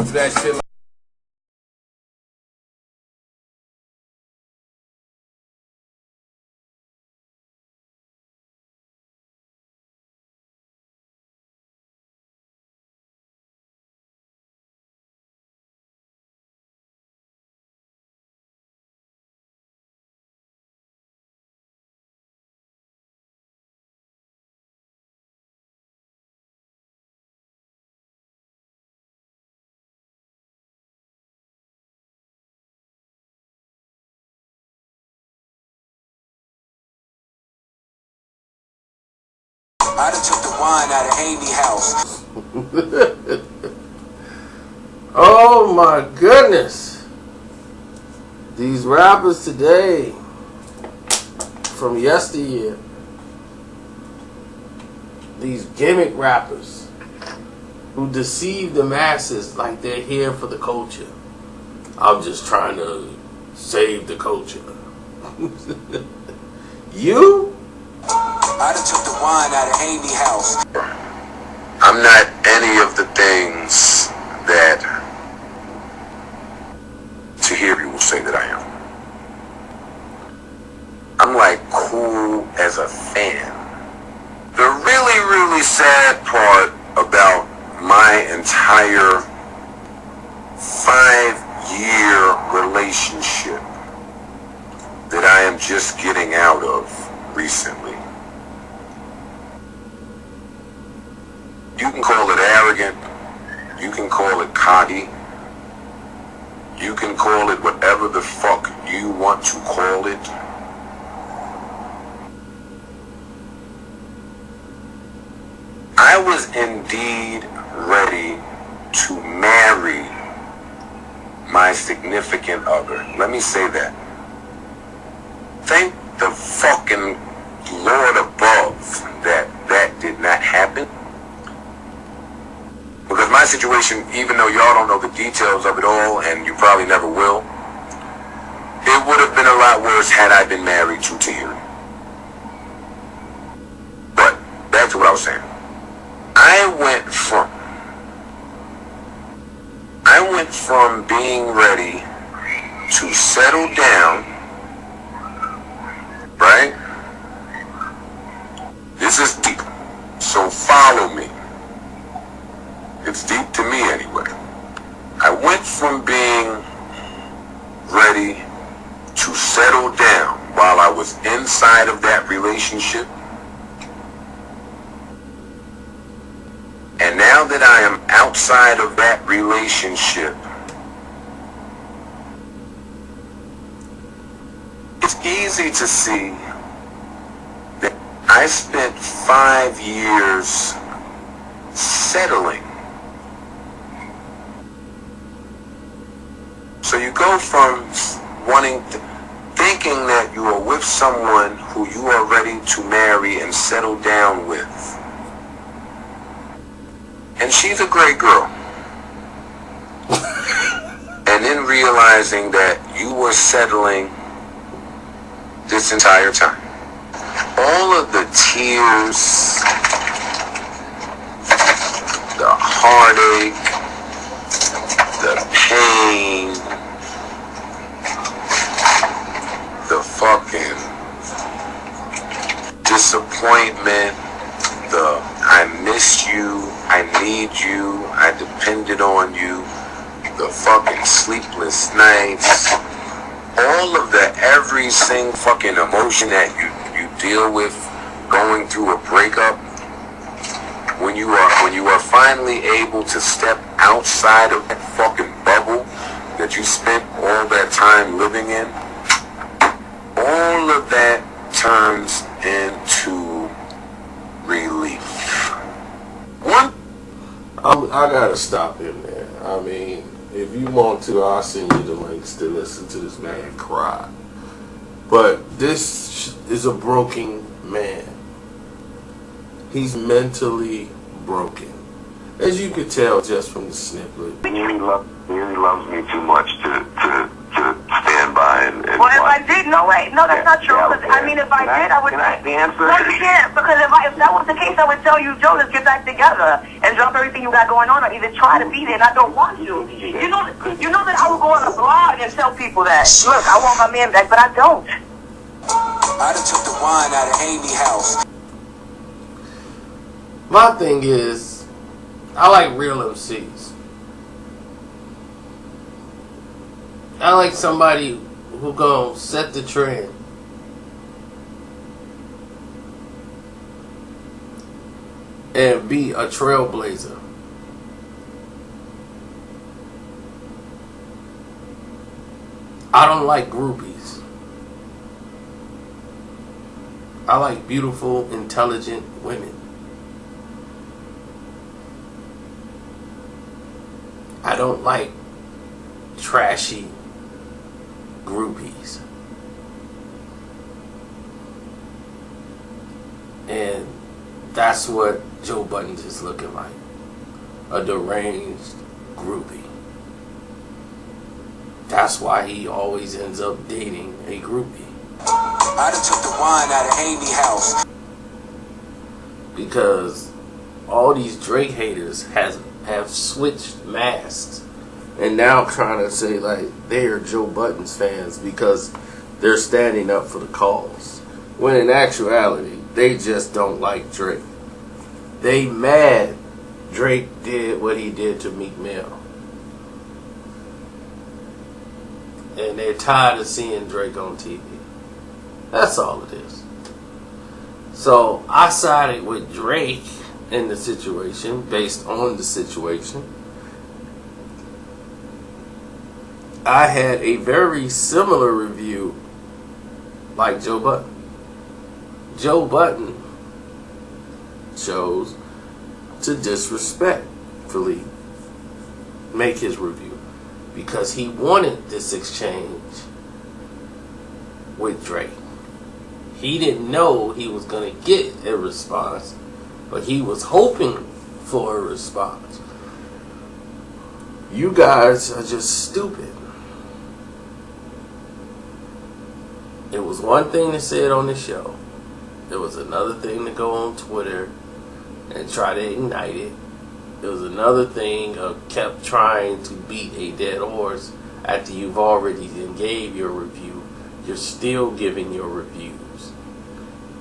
move that shit like I done took the wine out of Haney house. Oh my goodness. These rappers today from yesteryear. These gimmick rappers who deceive the masses like they're here for the culture. I'm just trying to save the culture. You? I done took the wine out of Haney house. I'm not any of the things that Tahiri will say that I am. I'm like cool as a fan. The really, really sad part about my entire 5-year relationship that I am just getting out of recently. You can call it arrogant, you can call it cocky, you can call it whatever the fuck you want to call it. I was indeed ready to marry my significant other. Let me say that. Thank the fucking Lord above that that did not happen. Because my situation, even though y'all don't know the details of it all, and you probably never will, it would have been a lot worse had I been married to Tahiri. But, back to what I was saying. I went from being ready to settle down, right? This is deep, so follow me. It's deep to me anyway. I went from being ready to settle down while I was inside of that relationship. And now that I am outside of that relationship, it's easy to see that I spent 5 years settling. So you go from thinking that you are with someone who you are ready to marry and settle down with. And she's a great girl. And then realizing that you were settling this entire time. All of the tears, the heartache, the pain, the fucking disappointment, the I missed you, I need you, I depended on you, the fucking sleepless nights, all of the every single fucking emotion that you deal with going through a breakup, when you are finally able to step outside of that fucking bubble that you spent all that time living in, all of that turns into relief. I gotta stop him there. I mean, if you want to, I'll send you the links to listen to this man cry. But this is a broken man. He's mentally broken, as you could tell just from the snippet. He really loves me too much to stand by and well, if watch. I didn't No way. No, that's not true. I mean, if I did, I would. Can I have the answer? No, you can't. Because if that was the case, I would tell you, Joe, let's get back together and drop everything you got going on, or either try to be there, and I don't want to. You know that I would go on a blog and tell people that, look, I want my man back, but I don't. I done took the wine out of Amy house. My thing is, I like real MCs. I like somebody who gonna set the trend. And be a trailblazer. I don't like groupies. I like beautiful, intelligent women. I don't like trashy groupies. And that's what Joe Budden is looking like. A deranged groupie. That's why he always ends up dating a groupie. I done took the wine out of Amy house. Because all these Drake haters have switched masks and now trying to say like they're Joe Budden's fans because they're standing up for the cause. When in actuality, they just don't like Drake. They mad Drake did what he did to Meek Mill. And they're tired of seeing Drake on TV. That's all it is. So I sided with Drake in the situation based on the situation. I had a very similar review like Joe Budden. Joe Budden chose to disrespectfully make his review because he wanted this exchange with Drake. He didn't know he was going to get a response, but he was hoping for a response. You guys are just stupid. It was one thing to say it on the show. There was another thing to go on Twitter and try to ignite it. There was another thing of kept trying to beat a dead horse after you've already gave your review. You're still giving your reviews.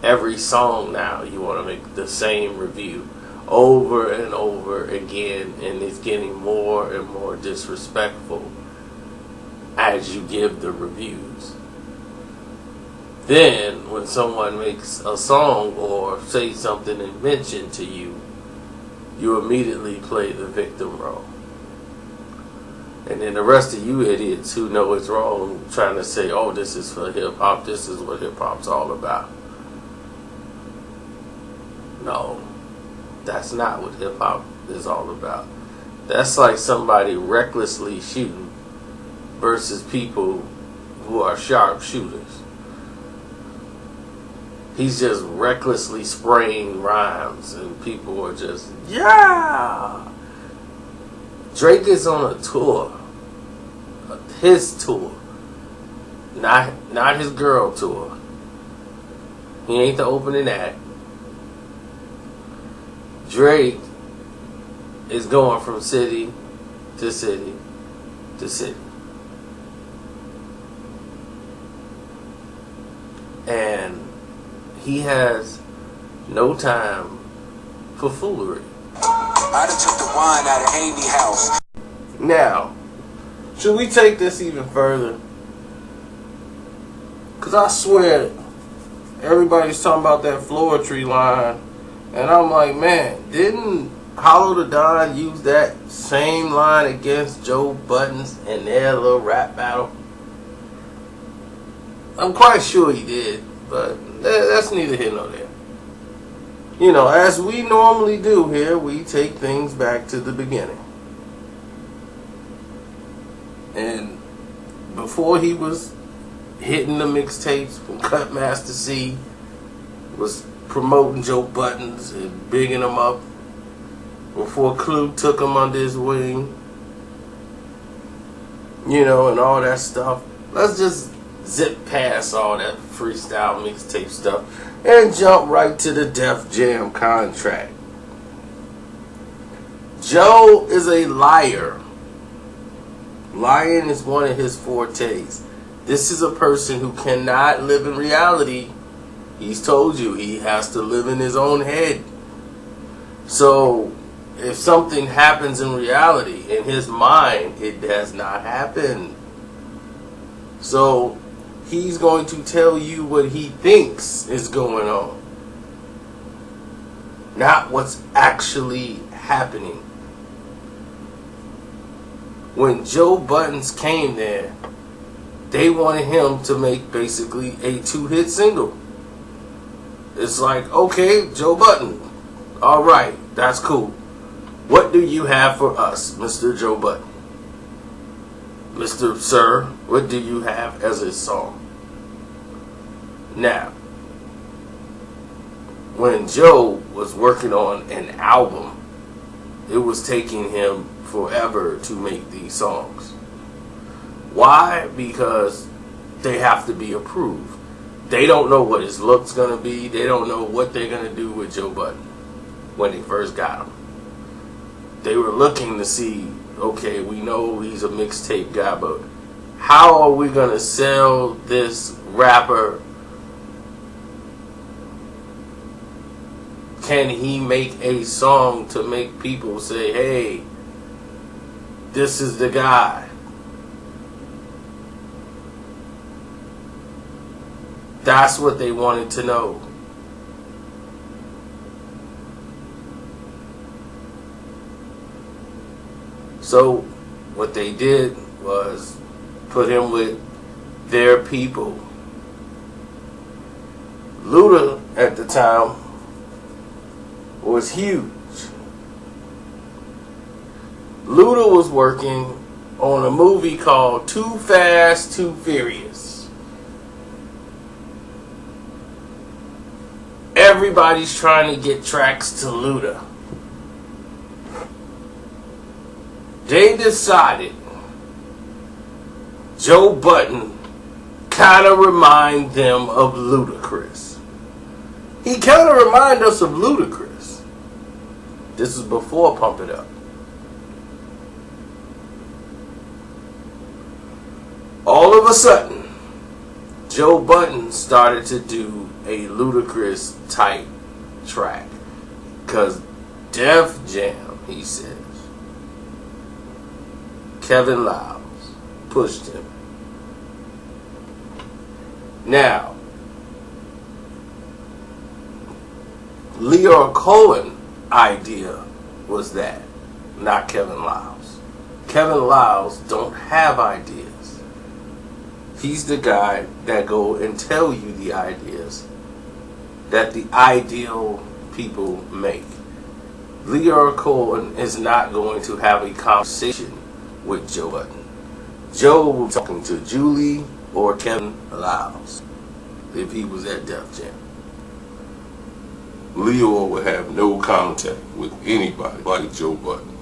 Every song now you want to make the same review over and over again, and it's getting more and more disrespectful as you give the reviews. Then, when someone makes a song or say something and mention to you, you immediately play the victim role. And then the rest of you idiots who know it's wrong, trying to say, oh, this is for hip-hop, this is what hip-hop's all about. No, that's not what hip-hop is all about. That's like somebody recklessly shooting versus people who are sharp shooters. He's just recklessly spraying rhymes and people are just, yeah! Drake is on a tour. His tour. Not his girl tour. He ain't the opening act. Drake is going from city to city to city. And he has no time for foolery. I done took the wine out of Amy house. Now, should we take this even further? Because I swear, everybody's talking about that Floetry line. And I'm like, man, didn't Hollow the Don use that same line against Joe Budden's in their little rap battle? I'm quite sure he did, but that's neither here nor there. You know, as we normally do here, we take things back to the beginning. And before he was hitting the mixtapes from Cutmaster C, was promoting Joe Budden's and bigging him up. Before Clue took him under his wing, you know, and all that stuff. Let's just zip past all that freestyle mixtape stuff and jump right to the Def Jam contract. Joe is a liar. Lying is one of his fortes. This is a person who cannot live in reality. He's told you he has to live in his own head. So if something happens in reality, in his mind, it does not happen. So he's going to tell you what he thinks is going on, not what's actually happening. When Joe Buttons came there, they wanted him to make basically a 2-hit single. It's like, okay, Joe Budden, all right, that's cool. What do you have for us, Mr. Joe Budden? Mr. Sir, what do you have as a song? Now, when Joe was working on an album, it was taking him forever to make these songs. Why? Because they have to be approved. They don't know what his look's going to be. They don't know what they're going to do with Joe Budden when they first got him. They were looking to see, okay, we know he's a mixtape guy, but how are we going to sell this rapper? Can he make a song to make people say, hey, this is the guy? That's what they wanted to know. So what they did was put him with their people. Luda at the time was huge. Luda was working on a movie called Too Fast, Too Furious. Everybody's trying to get tracks to Luda. They decided Joe Budden kind of remind them of Ludacris. He kind of remind us of Ludacris. This is before Pump It Up. All of a sudden, Joe Budden started to do a Ludacris type track. Because Def Jam, he says, Kevin Liles pushed him. Now, Lyor Cohen's idea was that, not Kevin Liles. Kevin Liles don't have ideas. He's the guy that go and tell you the ideas that the ideal people make. Lyor Cohen is not going to have a conversation with Joe Budden. Joe will be talking to Julie or Kevin Liles if he was at Def Jam. Lyor would have no contact with anybody like Joe Budden.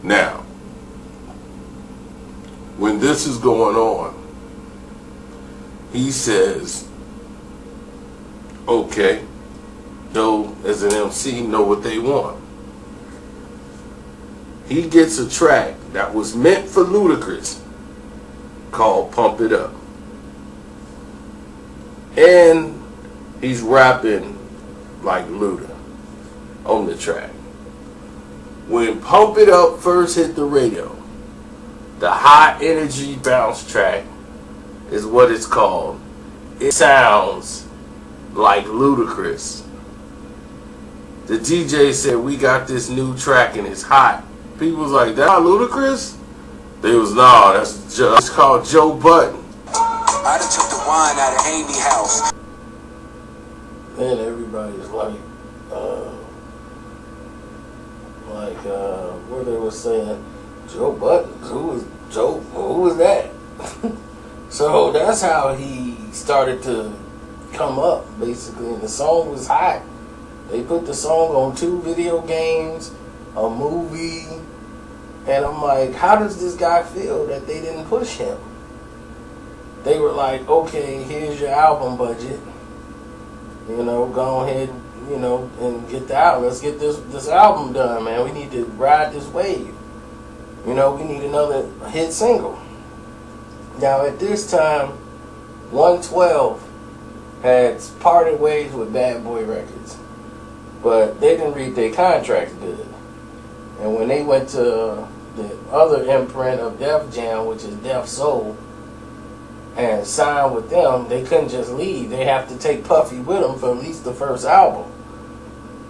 Now, when this is going on, he says, okay, Joe as an MC know what they want. He gets a track that was meant for Ludacris called Pump It Up. And he's rapping like Luda on the track. When Pump It Up first hit the radio, the high energy bounce track is what it's called. It sounds like Ludacris. The DJ said, we got this new track and it's hot. People was like, that not Ludacris? They was, nah, it's called Joe Budden. I done took the wine out of Amy house. And everybody's like, where they were saying, Joe Budden, who was that? So that's how he started to come up, basically, and the song was hot. They put the song on 2 video games, a movie, and I'm like, how does this guy feel that they didn't push him? they were like, okay, here's your album budget. You know, go ahead, you know, and get the album. Let's get this album done, man. We need to ride this wave. You know, we need another hit single. Now, at this time, 112 had parted ways with Bad Boy Records, but they didn't read their contracts good. And when they went to the other imprint of Def Jam, which is Def Soul, and signed with them, they couldn't just leave. They have to take Puffy with them for at least the first album,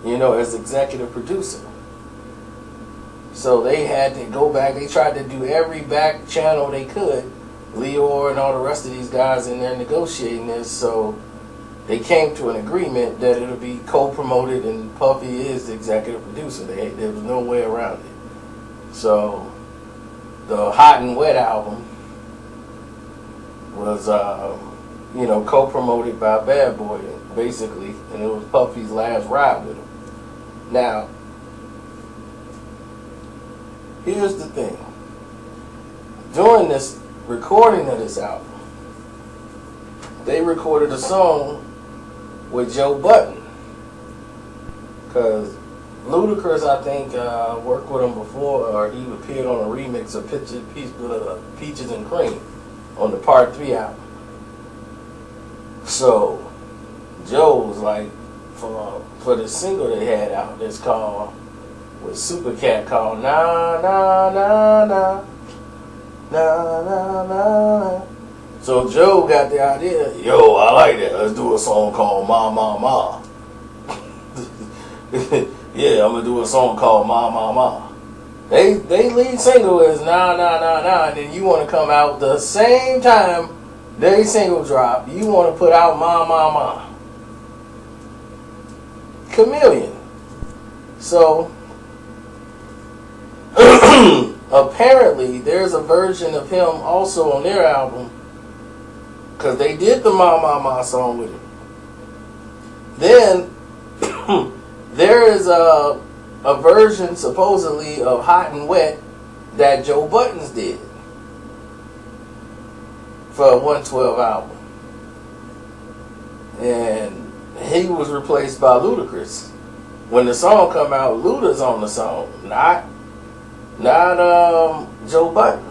you know, as executive producer. So they had to go back. They tried to do every back channel they could. Leor and all the rest of these guys in there negotiating this, so they came to an agreement that it'll be co-promoted and Puffy is the executive producer. There was no way around it. So the Hot and Wet album was, you know, co-promoted by Bad Boy, basically, and it was Puffy's last ride with him. Now, here's the thing. During this recording of this album, they recorded a song with Joe Budden, because Ludacris, I think, worked with him before, or he appeared on a remix of Peaches and Cream on the Part 3 album. So Joe was like, for the single they had out, that's called, with Supercat, called Na Na Na Na Na Na Na. So Joe got the idea, yo, I like that, let's do a song called Ma Ma Ma. Yeah, I'm gonna do a song called Ma Ma Ma. They lead single is Na Na Na Na, and then you want to come out the same time they single drop, you want to put out Ma Ma Ma. Chameleon. So apparently there's a version of him also on their album, because they did the Ma Ma Ma song with him. Then there is a version supposedly of Hot and Wet that Joe Budden's did for a 112 album, and he was replaced by Ludacris. When the song come out, Luda's on the song, not Joe Budden.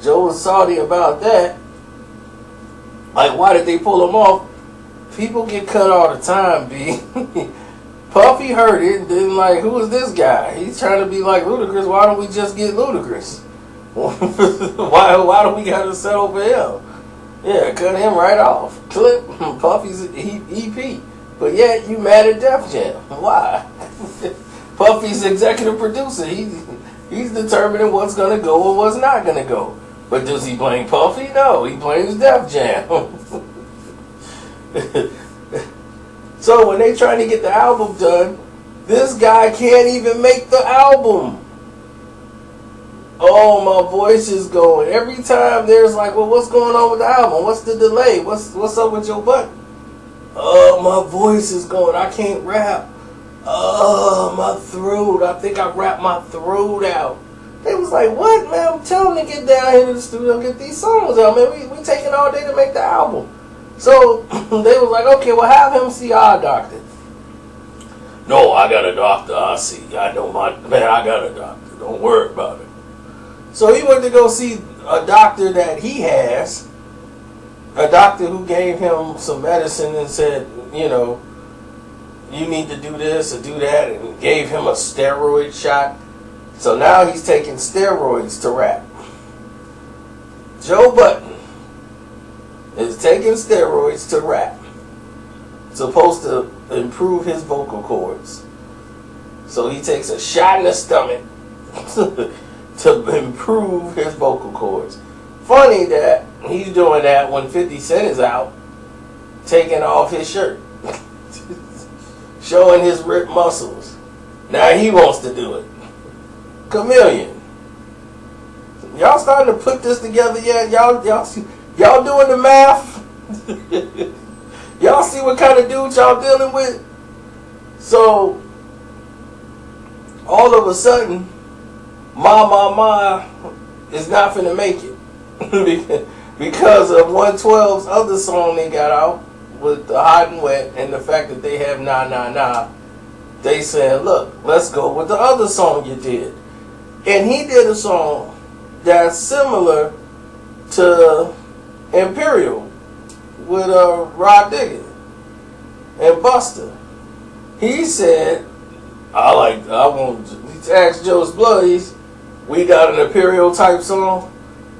Joe was salty about that. Like, why did they pull him off? People get cut all the time, B. Puffy heard it and then like, who is this guy? He's trying to be like Ludacris. Why don't we just get Ludacris? why do we gotta settle for him? Yeah, cut him right off. Clip Puffy's EP. But yet you mad at Def Jam. Why? Puffy's executive producer. He's determining what's gonna go and what's not gonna go. But does he blame Puffy? No, he blames Def Jam. So when they trying to get the album done, this guy can't even make the album. Oh, my voice is going. Every time there's like, well, what's going on with the album? What's the delay? What's up with Joe Budden? Oh, my voice is going. I can't rap. Oh, my throat. I think I rapped my throat out. They was like, what, man? I'm telling them to get down here to the studio and get these songs out, man. We taking all day to make the album. So they was like, okay, well, have him see our doctor. No, I got a doctor I see. I know I got a doctor. Don't worry about it. So he went to go see a doctor that he has, a doctor who gave him some medicine and said, you know, you need to do this or do that, and gave him a steroid shot. So now he's taking steroids to rap. Joe Budden is taking steroids to rap. Supposed to improve his vocal cords. So he takes a shot in the stomach to improve his vocal cords. Funny that he's doing that when 50 Cent is out, taking off his shirt, showing his ripped muscles. Now he wants to do it. Chameleon. Y'all starting to put this together yet? Y'all doing the math? Y'all see what kind of dude y'all dealing with? So all of a sudden, Ma Ma Ma is not finna make it. because of 112's other song they got out with the Hot and Wet, and the fact that they have Nah Nah Nah, they said, look, let's go with the other song you did. And he did a song that's similar to Imperial with Rod Digger and Buster. He said, he asked Joe's Bloodies, we got an Imperial type song,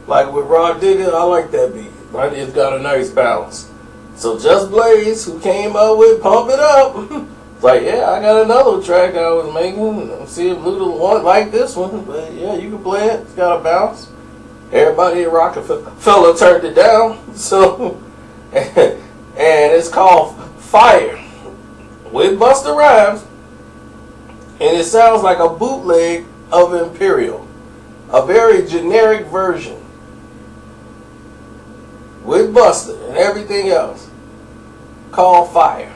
like with Rod Digger, I like that beat. Right? It's got a nice balance. So Just Blaze, who came up with Pump It Up, it's like, yeah, I got another track I was making. See if Luda want like this one. But yeah, you can play it. It's got a bounce. Everybody at Rockefeller turned it down. So, and it's called Fire with Busta Rhymes. And it sounds like a bootleg of Imperial. A very generic version. With Busta and everything else. Called Fire.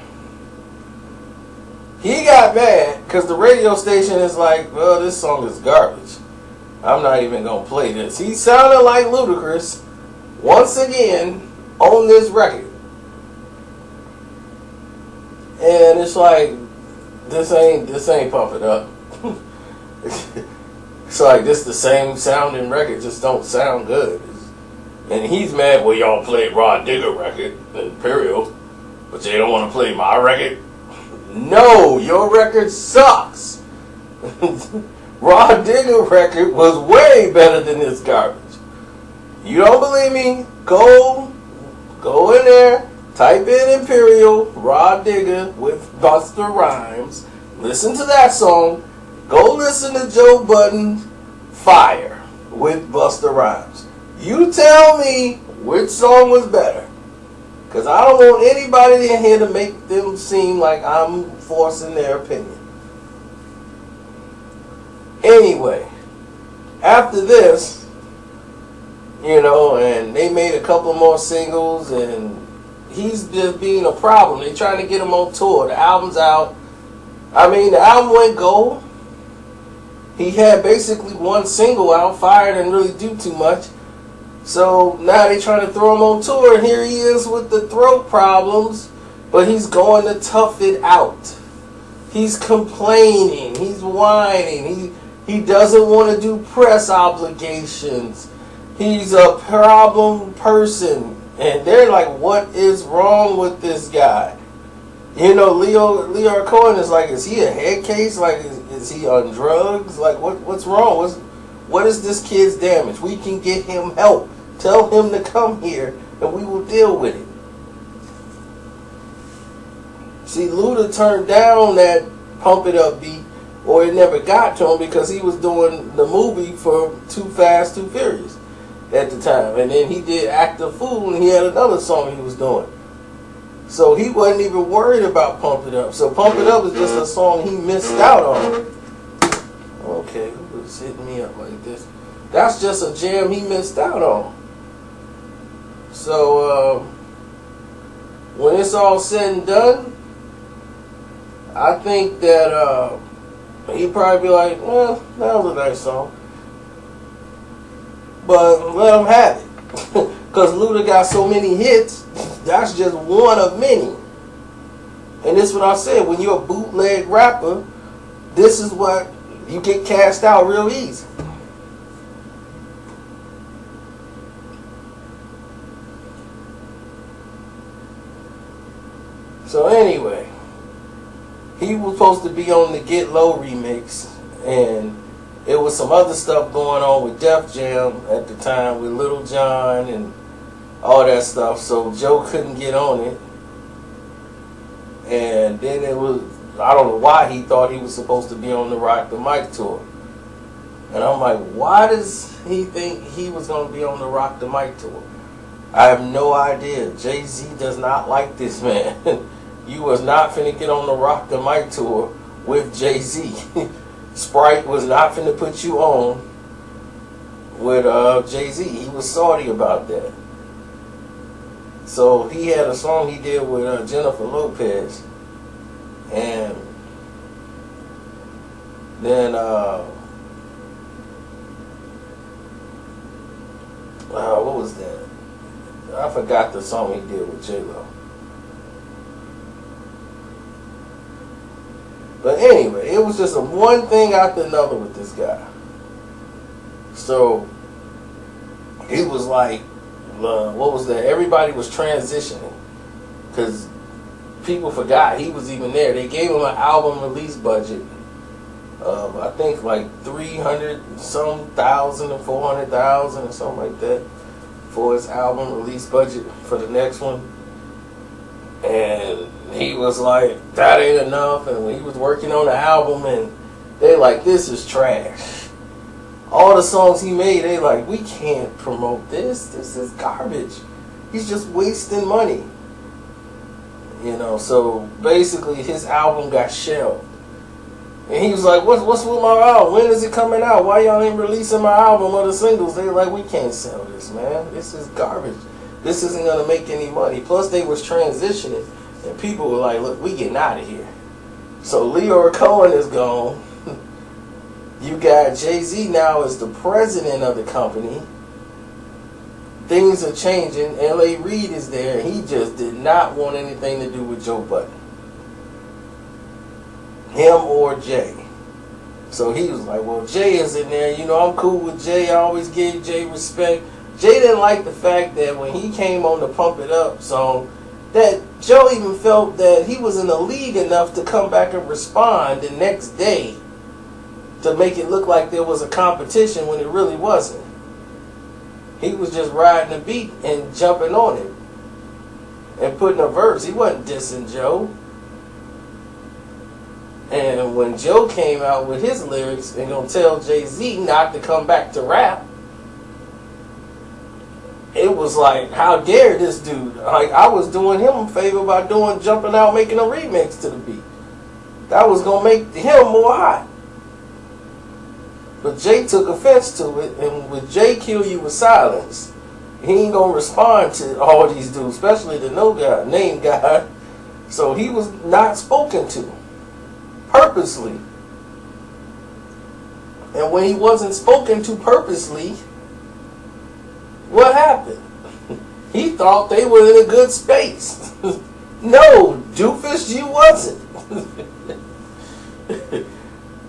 He got mad because the radio station is like, well, this song is garbage. I'm not even going to play this. He sounded like Ludacris once again on this record. And it's like, this ain't Pump It Up. It's like, this the same sounding record, just don't sound good. And he's mad, well, y'all played Rod Digger record, Imperial, but they don't want to play my record. No, your record sucks. Rod Digger record was way better than this garbage. You don't believe me? Go in there, type in Imperial, Rod Digger with Busta Rhymes. Listen to that song. Go listen to Joe Budden, Fire with Busta Rhymes. You tell me which song was better. Because I don't want anybody in here to make them seem like I'm forcing their opinion. Anyway, after this, and they made a couple more singles, and he's just being a problem. They're trying to get him on tour. The album's out. I mean, the album went gold. He had basically one single out. Fire didn't really do too much. So now they're trying to throw him on tour, and here he is with the throat problems, but he's going to tough it out. He's complaining. He's whining. He doesn't want to do press obligations. He's a problem person. And they're like, what is wrong with this guy? Leo Cohen is like, is he a head case? Like, is he on drugs? Like, what's wrong? What is this kid's damage? We can get him help. Tell him to come here and we will deal with it. See, Luda turned down that Pump It Up beat, or it never got to him because he was doing the movie for Too Fast, Too Furious at the time. And then he did Act a Fool, and he had another song he was doing. So he wasn't even worried about Pump It Up. So Pump It Up is just a song he missed out on. Okay, who was hitting me up like this? That's just a jam he missed out on. So when it's all said and done, I think that he'd probably be like, well, that was a nice song. But let him have it. Because Luda got so many hits, that's just one of many. And this is what I said, when you're a bootleg rapper, this is what you get cast out real easy. So anyway, he was supposed to be on the Get Low remix, and it was some other stuff going on with Def Jam at the time with Little John and all that stuff, so Joe couldn't get on it. And then it was, I don't know why he thought he was supposed to be on the Rock the Mic tour. And I'm like, why does he think he was going to be on the Rock the Mic tour? I have no idea. Jay-Z does not like this man. You was not finna get on the Rock the Mic tour with Jay-Z. Sprite was not finna put you on with Jay-Z. He was salty about that. So he had a song he did with Jennifer Lopez. And then what was that? I forgot the song he did with J-Lo. But anyway, it was just a one thing after another with this guy. So he was like, what was that? Everybody was transitioning because people forgot he was even there. They gave him an album release budget of I think like 300 some thousand or 400,000 or something like that for his album release budget for the next one. And he was like, that ain't enough. And when he was working on the album, and they like, this is trash. All the songs he made, they like, we can't promote this. This is garbage. He's just wasting money. You know, so basically his album got shelved. And he was like, what's with my album? When is it coming out? Why y'all ain't releasing my album or the singles? They like, we can't sell this, man. This is garbage. This isn't going to make any money. Plus, they was transitioning, and people were like, look, we getting out of here. So, Leo Cohen is gone. You got Jay-Z now as the president of the company. Things are changing. L.A. Reid is there. He just did not want anything to do with Joe Budden. Him or Jay. So, he was like, well, Jay is in there. You know, I'm cool with Jay. I always give Jay respect. Jay didn't like the fact that when he came on the Pump It Up song, that Joe even felt that he was in the league enough to come back and respond the next day to make it look like there was a competition when it really wasn't. He was just riding the beat and jumping on it and putting a verse. He wasn't dissing Joe. And when Joe came out with his lyrics and gonna tell Jay-Z not to come back to rap, it was like, how dare this dude? Like, I was doing him a favor by jumping out, making a remix to the beat. That was going to make him more hot. But Jay took offense to it, and with Jay kill you with silence, he ain't going to respond to all these dudes, especially the name guy. So he was not spoken to, purposely. And when he wasn't spoken to purposely, what happened? He thought they were in a good space. No, doofus, you wasn't.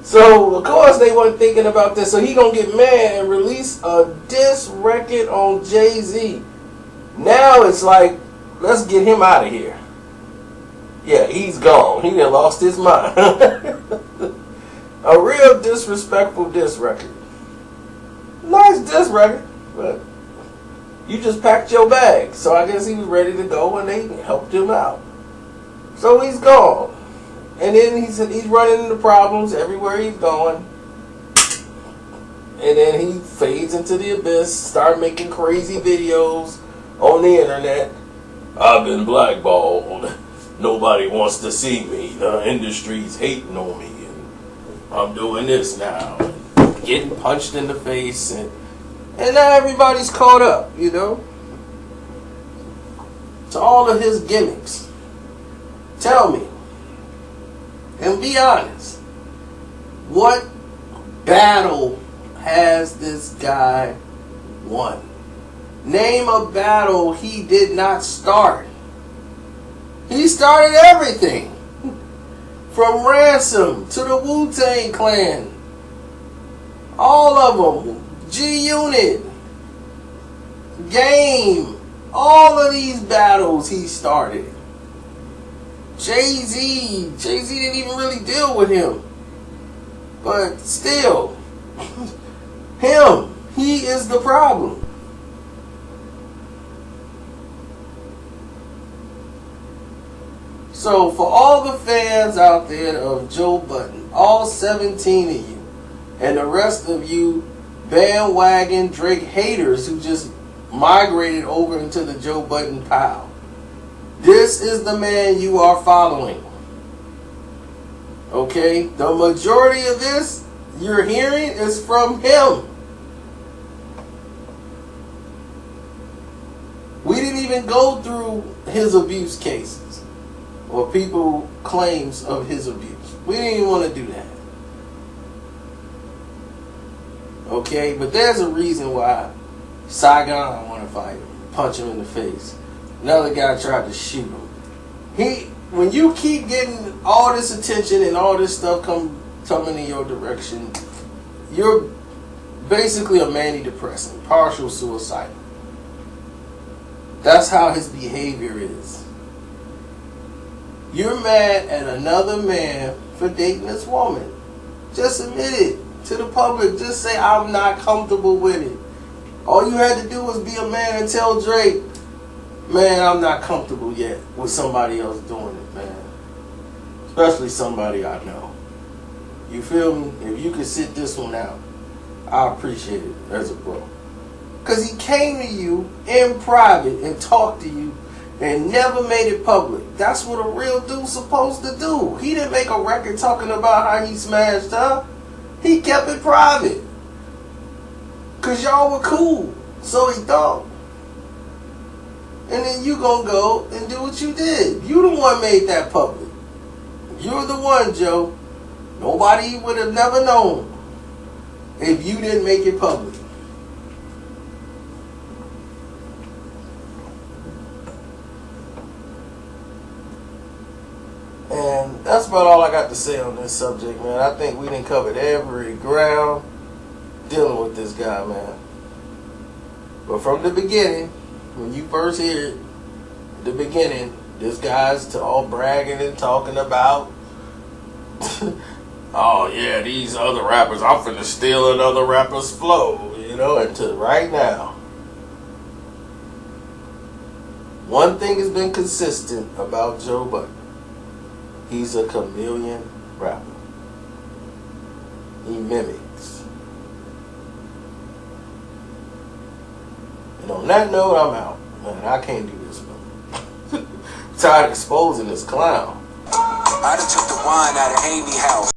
So, of course, they weren't thinking about this. So he gonna get mad and release a diss record on Jay-Z. Now it's like, let's get him out of here. Yeah, he's gone. He done lost his mind. A real disrespectful diss record. Nice diss record, but you just packed your bag. So I guess he was ready to go and they helped him out. So he's gone. And then he's running into problems everywhere he's going. And then he fades into the abyss, start making crazy videos on the internet. I've been blackballed. Nobody wants to see me. The industry's hating on me. And I'm doing this now. And getting punched in the face. And now everybody's caught up, you know, to all of his gimmicks. Tell me, and be honest, what battle has this guy won? Name a battle he did not start. He started everything. From Ransom to the Wu-Tang Clan. All of them. G-Unit, Game, all of these battles he started. Jay-Z didn't even really deal with him. But still, he is the problem. So for all the fans out there of Joe Budden, all 17 of you, and the rest of you bandwagon Drake haters who just migrated over into the Joe Budden pile, this is the man you are following. Okay? The majority of this you're hearing is from him. We didn't even go through his abuse cases or people claims of his abuse. We didn't even want to do that. Okay, but there's a reason why Saigon want to fight him. punch him in the face. Another guy tried to shoot him. When you keep getting all this attention and all this stuff coming in your direction, you're basically a manic-depressant, partial suicidal. That's how his behavior is. You're mad at another man for dating this woman. Just admit it to the public. Just say, I'm not comfortable with it. All you had to do was be a man and tell Drake, man, I'm not comfortable yet with somebody else doing it, man. Especially somebody I know. You feel me? If you could sit this one out, I appreciate it as a bro. Because he came to you in private and talked to you and never made it public. That's what a real dude's supposed to do. He didn't make a record talking about how he smashed her. He kept it private. Because y'all were cool. So he thought. And then you gonna go and do what you did. You the one made that public. You're the one, Joe. Nobody would have never known if you didn't make it public. And that's about all I got to say on this subject, man. I think we done covered every ground dealing with this guy, man. But from the beginning, when you first hear it, the beginning, this guy's all bragging and talking about, oh yeah, these other rappers, I'm finna steal another rapper's flow, until right now. One thing has been consistent about Joe Budden. He's a chameleon rapper. He mimics. And on that note, I'm out. Man, I can't do this, man. Tired of exposing this clown. I done took the wine out of Amy house.